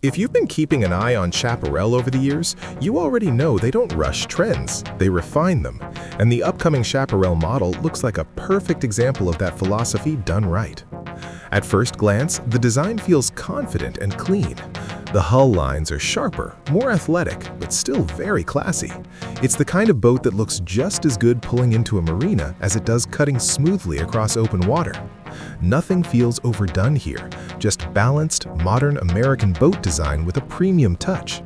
If you've been keeping an eye on Chaparral over the years, you already know they don't rush trends, they refine them. And the upcoming Chaparral model looks like a perfect example of that philosophy done right. At first glance, the design feels confident and clean. The hull lines are sharper, more athletic, but still very classy. It's the kind of boat that looks just as good pulling into a marina as it does cutting smoothly across open water. Nothing feels overdone here, just balanced, modern American boat design with a premium touch.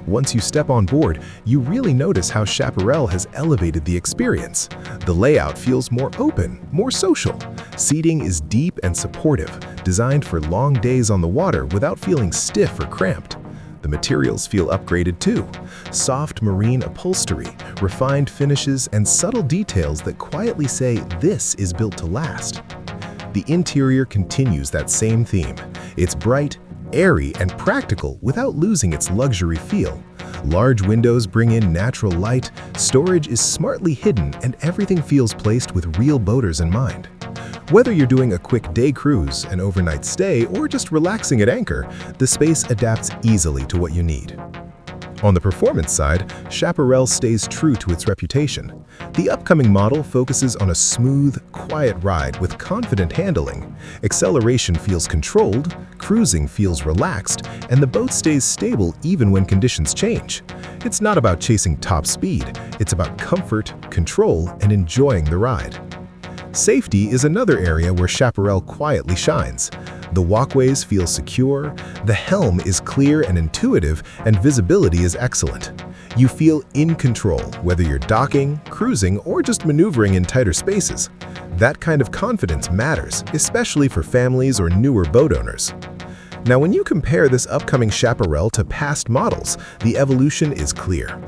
Once you step on board, you really notice how Chaparral has elevated the experience. The layout feels more open, more social. Seating is deep and supportive, designed for long days on the water without feeling stiff or cramped. The materials feel upgraded too. Soft marine upholstery, refined finishes, and subtle details that quietly say this is built to last. The interior continues that same theme. It's bright, airy, and practical without losing its luxury feel. Large windows bring in natural light, storage is smartly hidden, and everything feels placed with real boaters in mind. Whether you're doing a quick day cruise, an overnight stay, or just relaxing at anchor, the space adapts easily to what you need. On the performance side, Chaparral stays true to its reputation. The upcoming model focuses on a smooth, quiet ride with confident handling. Acceleration feels controlled, cruising feels relaxed, and the boat stays stable even when conditions change. It's not about chasing top speed, it's about comfort, control, and enjoying the ride. Safety is another area where Chaparral quietly shines. The walkways feel secure, the helm is clear and intuitive, and visibility is excellent. You feel in control, whether you're docking, cruising, or just maneuvering in tighter spaces. That kind of confidence matters, especially for families or newer boat owners. Now, when you compare this upcoming Chaparral to past models, the evolution is clear.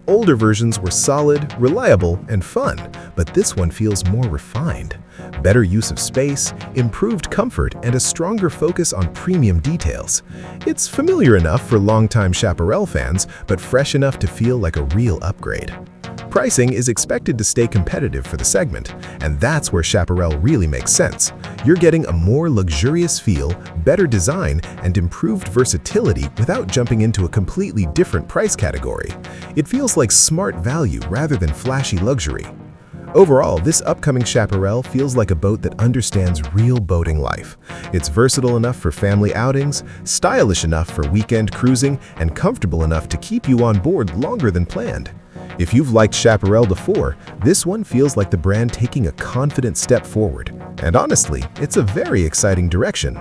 Older versions were solid, reliable, and fun, but this one feels more refined. Better use of space, improved comfort, and a stronger focus on premium details. It's familiar enough for longtime Chaparral fans, but fresh enough to feel like a real upgrade. Pricing is expected to stay competitive for the segment, and that's where Chaparral really makes sense. You're getting a more luxurious feel, better design, and improved versatility without jumping into a completely different price category. It feels like smart value rather than flashy luxury. Overall, this upcoming Chaparral feels like a boat that understands real boating life. It's versatile enough for family outings, stylish enough for weekend cruising, and comfortable enough to keep you on board longer than planned. If you've liked Chaparral before, this one feels like the brand taking a confident step forward. And honestly, it's a very exciting direction.